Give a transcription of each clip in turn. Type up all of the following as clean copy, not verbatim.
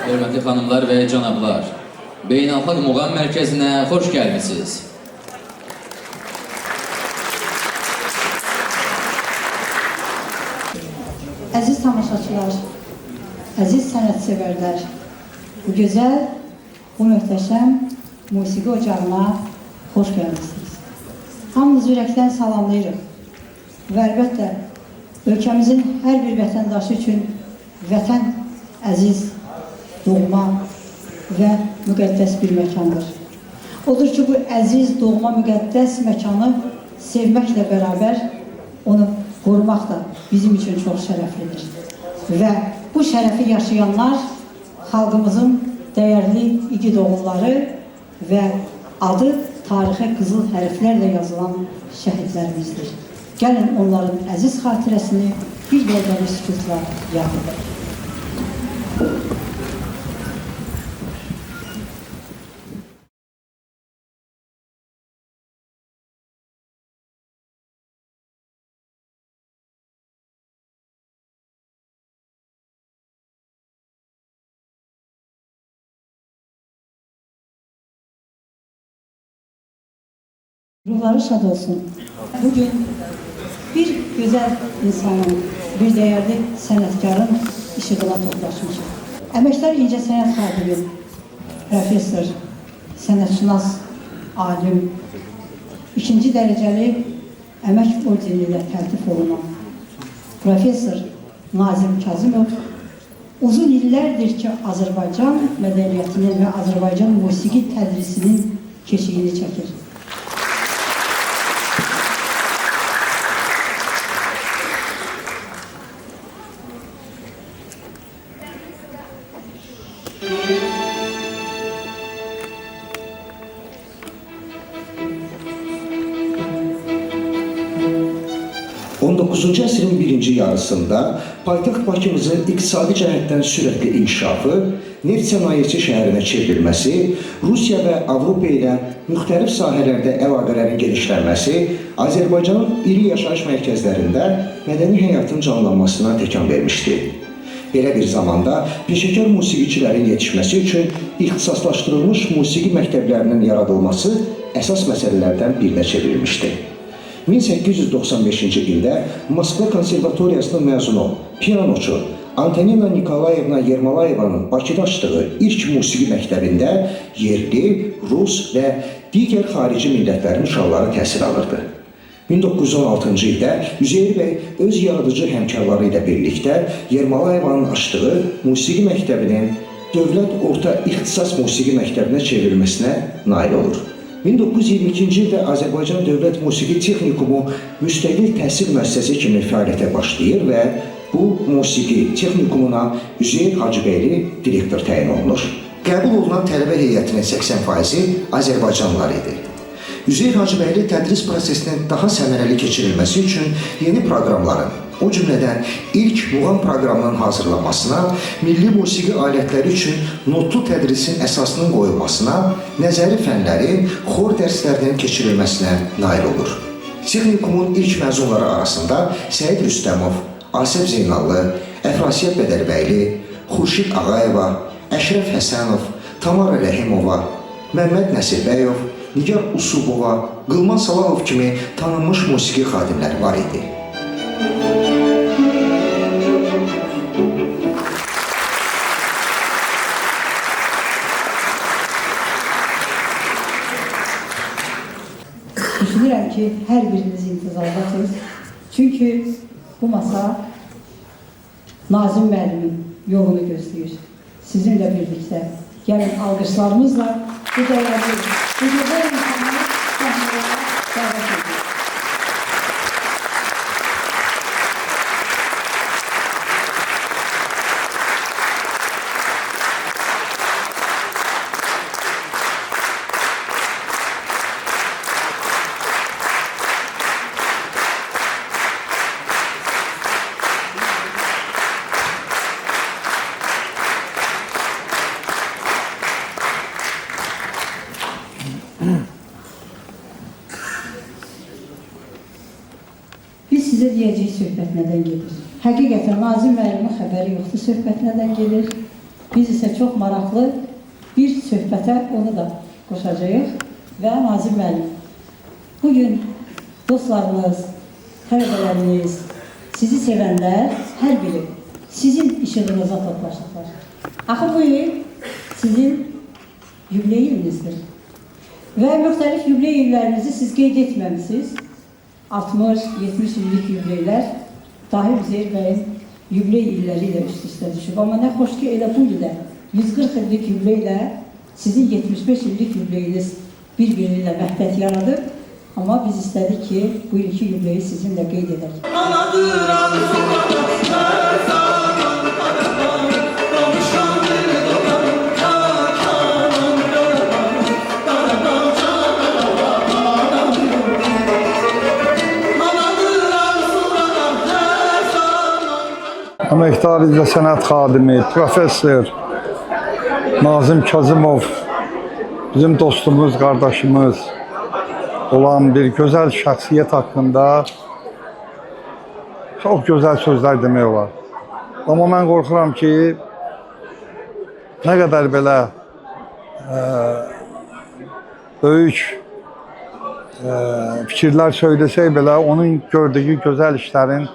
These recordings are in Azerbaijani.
Hörmətli xanımlar və cənablar, Beynəlxalq Muğam Mərkəzinə xoş gəlmişsiniz. Əziz tamaşaçılar, əziz sənətsevərlər, bu gözəl, bu möhtəşəm musiqi ocağına xoş gəlmişsiniz. Hamınızı ürəkdən salamlayırıq və əlbəttə, ölkəmizin hər bir vətəndaşı üçün vətən əziz, doğma və müqəddəs bir məkandır. Odur ki, bu əziz, doğma, müqəddəs məkanı sevməklə bərabər onu qorumaq da bizim üçün çox şərəflidir. Və bu şərəfi yaşayanlar xalqımızın dəyərli igid oğulları və adı tarixə qızıl hərflərlə yazılan şəhidlərimizdir. Gəlin onların əziz xatirəsini bir dəqiqəli sükutla yad edək. Ruhları şad olsun. Bugün bir güzel insanın, bir değerli sənətkarın işığına toplaşmışıq. Əməkdar İncəsənət xadimi, profesör, sənətşünas, alim, 2-ci dərəcəli əmək ordeni ilə təltif olunan profesör Nazim Kazımov uzun illərdir ki, Azərbaycan mədəniyyətinin və Azərbaycan musiqi tədrisinin keşiyini çəkir. Əsrin birinci yarısında paytaxt Bakımızın iqtisadi cəhətdən sürətli inkişafı, neft sənayesi şəhərinə çevrilməsi, Rusiya və Avropa ilə müxtəlif sahələrdə əlaqələrin genişlənməsi Azərbaycanın iri yaşayış mərkəzlərində mədəni həyatın canlanmasına təkan vermişdi. Belə bir zamanda peşəkar musiqiçilərin yetişməsi üçün ixtisaslaşdırılmış musiqi məktəblərinin yaradılması əsas məsələlərdən birinə çevrilmişdi. 1895-ci ildə Moskva konservatoriyasının məzunu, pianoçu Antonina Nikolayevna Yermolayevanın Bakıda açdığı ilk musiqi məktəbində yerli, rus və digər xarici millətlərin uşaqları təhsil alırdı. 1916-cı ildə Üzeyir bəy öz yaradıcı həmkarları ilə birlikdə Yermolayevanın açdığı musiqi məktəbinin Dövlət Orta İxtisas Musiqi Məktəbinə çevrilməsinə nail olur. 1922-ci ildə Azərbaycan Dövlət Musiqi Texnikumu müstəqil təhsil müəssisəsi kimi fəaliyyətə başlayır və bu musiqi texnikumuna Üzeyir Hacıbəyli direktor təyin olunur. Qəbul olunan tələbə heyətinin 80%-i Azərbaycanlılar idi. Üzeyir Hacıbəyli tədris prosesinin daha səmərəli keçirilməsi üçün yeni proqramların, o cümlədən ilk muğam proqramının hazırlanmasına, milli musiqi alətləri üçün notlu tədrisin əsasının qoyulmasına, nəzəri fənlərin, xor dərslərinin keçirilməsinə nail olur. Texnikumun ilk məzunları arasında Səid Rüstəmov, Asəf Zeynallı, Əfrasiyyət Bədərbəyli, Xurşid Ağayeva, Əşrəf Həsənov, Tamara Rəhimova, Məmməd Nəsirbəyov, Nigar Usubova, Qılman Salamov kimi tanınmış musiqi xadimləri var idi. Düşünürəm ki, hər biriniz intizardasınız. Çünki bu masa Nazim müəllimin yolunu gözləyir. Sizinlə birlikdə gəlin alqışlarımızla bu dəyərli, bu gözəl insanları səhnələrə dəvət edilir. Biz sizə deyəcək söhbət nədən gedir? Həqiqətən Nazim müəllimin xəbəri yoxdur söhbət nədən gedir. Biz isə çox maraqlı bir söhbətə onu da qoşacağıq və Nazim müəllim, bugün dostlarınız, tələbələriniz, sizi sevənlər hər biri sizin işığınıza toplaşdılar. Axı bu il sizin yubiley ilinizdir. Və müxtəlif yubiley illərinizi siz qeyd etməmişsiniz. 60-70 illik yubileylər Tahir Üzeyir bəyin yubiley illəri ilə üst-üstə düşüb. Amma nə xoş ki, elə bu ildə 140 illik yubileylə sizin 75 illik yubileyiniz bir-biri ilə vəhdət yaradır. Amma biz istədik ki, bu ilki yubileyi sizinlə qeyd edək. Əməkdar İncəsənət xadimi, professor Nazim Kazımov bizim dostumuz, qardaşımız olan bir gözəl şəxsiyyət haqqında çox gözəl sözlər demək olar. Amma mən qorxuram ki, nə qədər belə böyük fikirlər söyləsək belə, onun gördüyü gözəl işlərin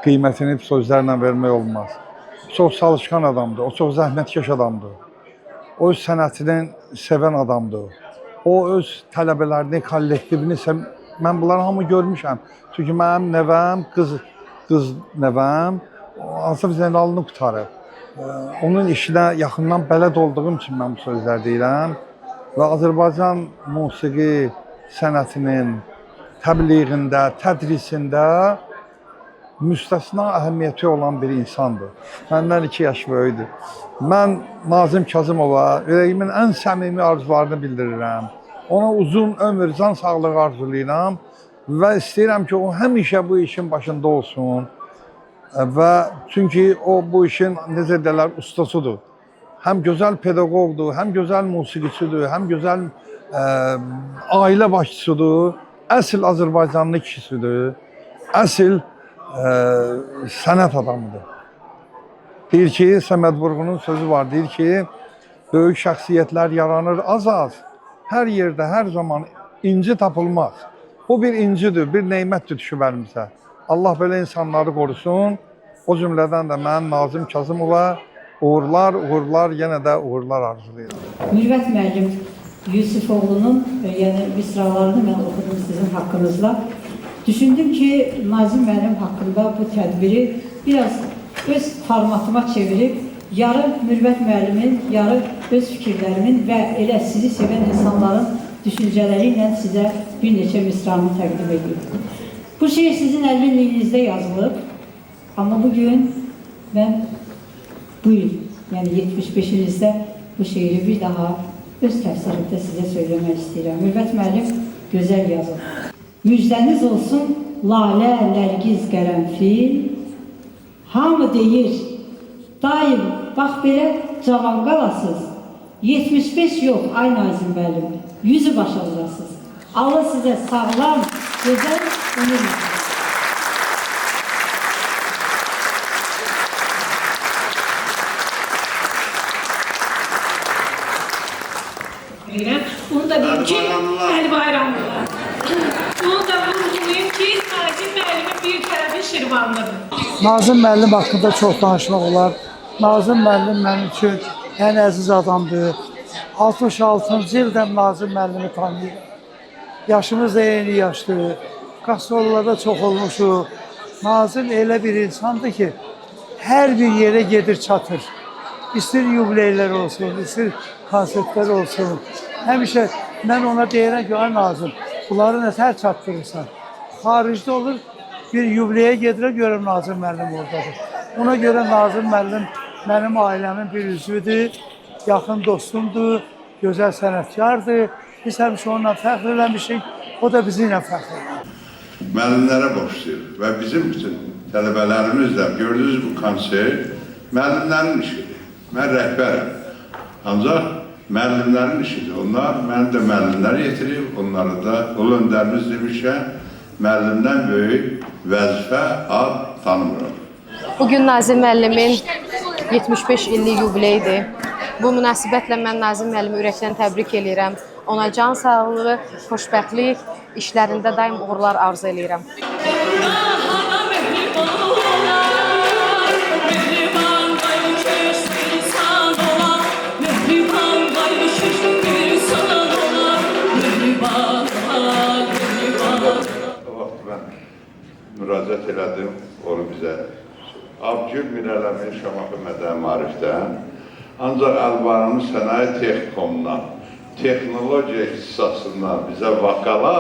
qiymətini sözlərlə vermək olmaz. Çox çalışkan adamdır, o çox zəhmətkeş adamdır. O öz sənətini sevən adamdır. O öz tələbələrini, kollektivini mən bunları hamı görmüşəm. Çünki mənim nəvəm, qız nəvəm Asaf Zeynalını qutarıb. Onun işinə yaxından bələd olduğum üçün mən bu sözlər deyirəm. Və Azərbaycan musiqi sənətinin təbliğində, tədrisində müstəsna əhəmiyyəti olan bir insandır. Məndən 2 yaş böyüdür. Mən Nazim Kazımova ürəyimin ən səmimi arzularını bildirirəm. Ona uzun ömür, can sağlığı arzulayıram və istəyirəm ki, o həmişə bu işin başında olsun. Və çünki o bu işin, necə deyirlər, ustasıdır. Həm gözəl pedaqoqdur, həm gözəl musiqiçidir, həm gözəl ailə başçısıdır. Əsl Azərbaycanlı kişisidir. Əsl sənət adamıdır. Deyir ki, Səməd Vurğunun sözü var, deyir ki, böyük şəxsiyyətlər yaranır az-az. Hər yerdə, hər zaman inci tapılmaz. Bu bir incidir, bir neymətdir düşüb əlimizə. Allah belə insanları qorusun. O cümlədən də mən Nazim Kazımova uğurlar, yenə də uğurlar arzulayıram. Mürvət müəllim Yusifoğlu'nun misralarını mən oxudum sizin haqqınızla. Düşündüm ki, Nazim müəllim haqqında bu tədbiri biraz öz formatıma çevirib, yarı Mürvət müəllimin, yarı öz fikirlərimin və elə sizi sevən insanların düşüncələri ilə sizə bir neçə misranı təqdim edirəm. Bu şeir sizin 50 ilinizdə yazılıb, amma bugün mən bu il, yəni 75-inizdə bu şeiri bir daha öz təfsirində sizə söyləmək istəyirəm. Mürvət müəllim gözəl yazıb. Müjdəniz olsun lalə, nərgiz, qərənfil. Hamı deyir, daim bax belə cavan qalasız. 75 yox, ay Nazim müəllim, 100'ü başa vurasız. Allah sizə sağlam, gözəl ömür versin. Onu da bilin ki, Əli Bayramlılar. Onu da vurgulayım ki, Nazim müəllimin bir tərəfi Şirvanlıdır. Nazim müəllim haqqında çox danışmaq olar. Nazim müəllim mənim üçün ən əziz adamdır. 66-cı ildən Nazim müəllimi tanıyıram. Yaşımız da eyni yaşdır. Qastrollarda çox olmuşuq. Nazim elə bir insandır ki, hər bir yerə gedir, çatır. İstir yubileylər olsun, istir konsertlər olsun. Həmişə mən ona deyirəm ki, ay Nazim, bunları nətər çatdırırsan? Xaricdə olur, bir yubileyə gedirəm, görəm Nazim müəllim oradadır. Ona görə Nazim müəllim mənim ailəmin bir üzvüdür, yaxın dostumdur, gözəl sənətkardır. Biz həmişə onunla fəxr eləmişik, o da bizimlə fəxr eləmişik. Müəllimlərə borcluyuz və bizim üçün tələbələrimiz də gördüyünüz bu konsert müəllimlərin işidir. Mən rəhbərəm. Ancaq müəllimlərin işidir. Onlar, mən də müəllimləri yetirib, onları da ulu öndərimiz demişkən, müəllimdən böyük vəzifə, ad tanımıram. Bugün Nazim müəllimin 75 illik yubileydir. Bu münasibətlə mən Nazim müəllimi ürəkdən təbrik edirəm. Ona can sağlığı, xoşbəxtlik, işlərində daim uğurlar arzu edirəm. Müraciət elədim onu bizə. Abgül Mirələmin Şamaxı Mədəni Maarifdən, ancaq Əlvanın Sənaye Texnikumdan, texnologiya ixtisasından bizə vakala,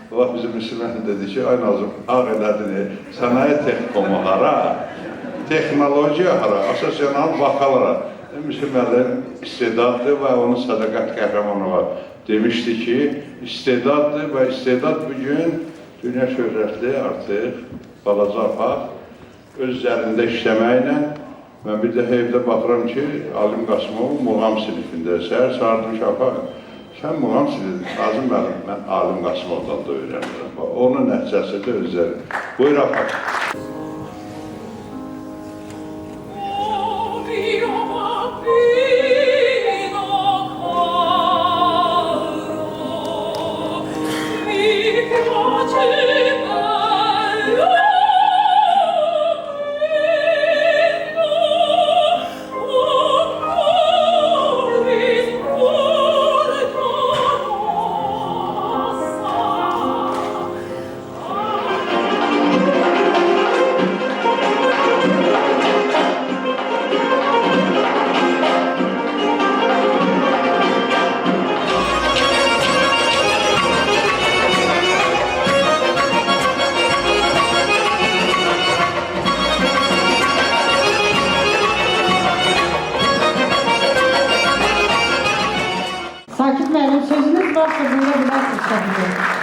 bizim Müslüman dedi ki, ay Nazım, ağ elədin, Sənaye Texnikumu hara, texnologiya hara, asosyonal vakalara. Müslümanın istedaddır və onun Sədaqət Qəhrəmanova demişdi ki, istedaddır və istedad bugün dünya şöhrətli artıq balaca apaq öz üzərində işləməklə mən bir dəfə evdə baxıram ki, Alim Qasımov muğam sinifində səhər sardım ki, apaq, sən muğam sinifində, Nazım müəllim, mən Alim Qasımovdan da öyrənirəm. Onun nəticəsi də özləri. Buyur apaq. Sakit müəllim, sözünüz varsa buyura bilərsiniz tabii.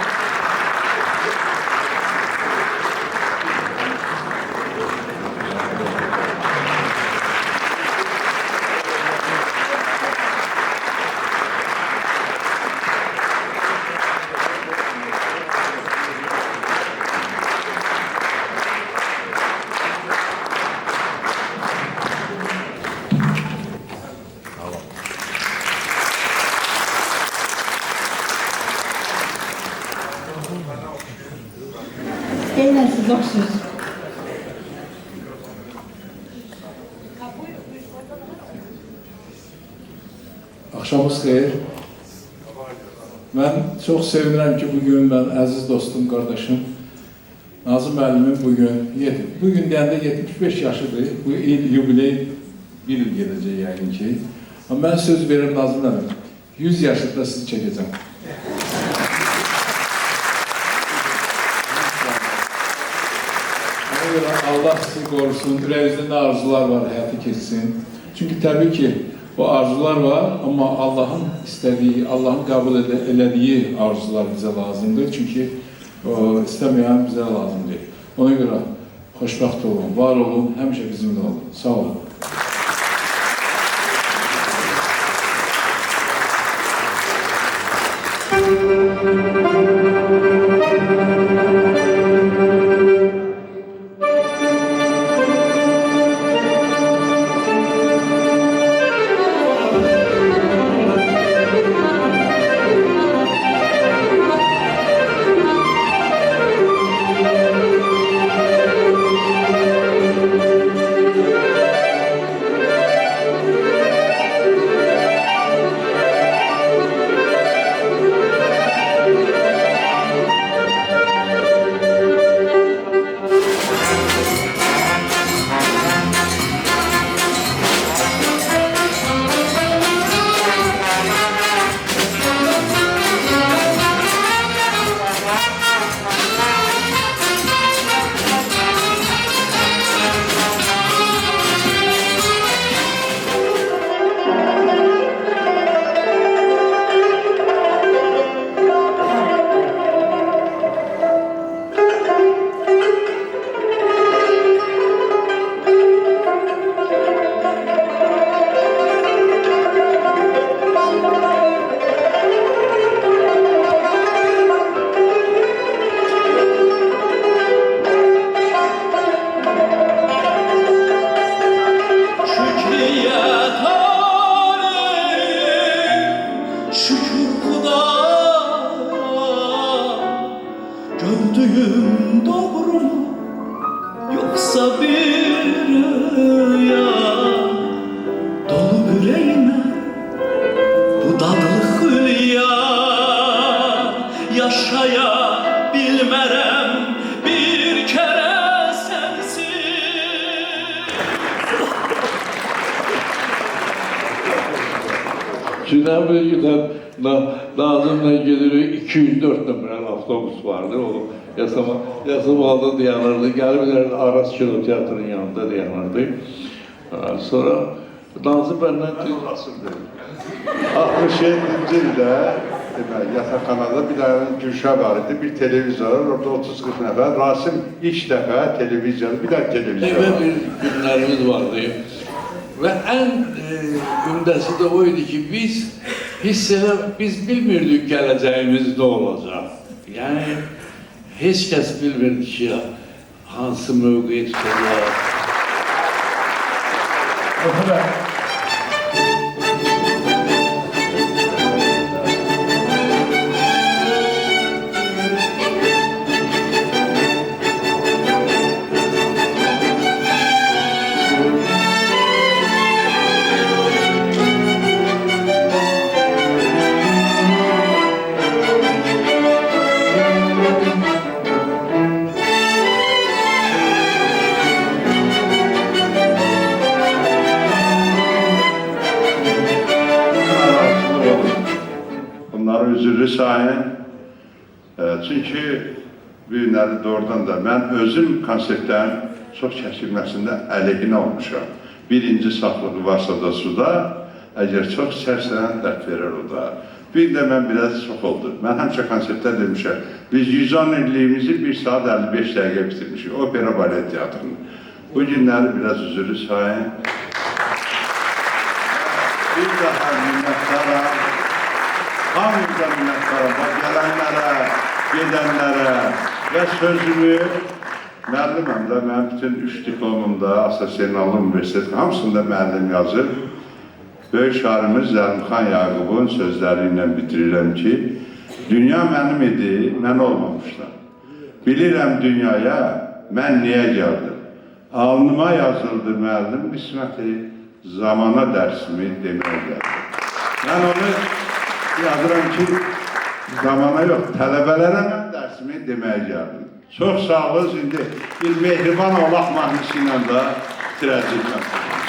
Eynən siz oxşuyuz. Axşamınız xeyir. Mən çox sevinirəm ki, bugün mən əziz dostum, qardaşım Nazım müəllimin bugün deyəndə 75 yaşıdır. Bu il yubiley bir il gedəcək yəqin ki. Amma mən söz verirəm Nazım müəllim, 100 yaşında sizi çəkəcəm. Allah sizi qorusun, ürəyinizdə nə arzular var, həyata keçsin. Çünki təbii ki, o arzular var, amma Allahın istədiyi, Allahın qəbul elədiyi arzular bizə lazımdır. Çünki istəməyən bizə lazımdır. Ona görə xoşbəxt olun, var olun, həmişə bizimlə olun. Sağ olun. Üçünden bir gün Nazım'la gelirik, 204 nömrəli avtobus vardı. O Yasamal'da dayanırdı. Gəliblər Aras Kino Teatrının yanında dayanırdı. Sonra Nazım benden asıldı. 67-ci ildə yataqxanada bir dənə Gülşah var idi, bir televizor, orada 30-40 nəfər. Rasim ilk dəfə televizyonu, bir dənə televizyon Evə var. bir günlərimiz vardı. Ve en gündəsi de oydu ki biz bilmirdik gələcəyimiz ne olacak. Yani hiç kəs bilmirdi ki hansı mövqeyi tutacaq. O kadar. Bunların üzürlü sayın. Çünkü bu günləri doğrudan da mən özüm konsertlərin çox çəkilməsində əleyhinə olmuşam. Birinci saflığı varsa da suda, əgər çox içərsən dərd verir o da. Bir də mən biraz çox oldu. Mən həmişə konsertlər demişəm, biz 110 illiyimizi 1 saat 55 dəqiqə bitirmişik. Opera balet teatrını. Bu günləri biraz üzürlü sayın. Bir daha minnətdaram. Hamımıza minnətdaram. Bax, gələnlərə, gedənlərə və sözümü müəlliməm də, mənim bütün 3 diplomumda, Asosiyalı Universitet hamısında müəllim yazır. Böyük şairimiz Zəlimxan Yaqubun sözləri ilə bitirirəm ki, dünya mənim idi, mən olmamışlar. Bilirəm dünyaya mən niyə gəldim. Alnıma yazıldı müəllim qisməti, zamana dərsimi deməyə gəldim. Mən onu yazıram ki, zamana yox, tələbələrə mən dərsimi deməyə gəldim. Çox sağ olun, indi bir mehriban olaq mahnısı ilə də bitirəcəyik.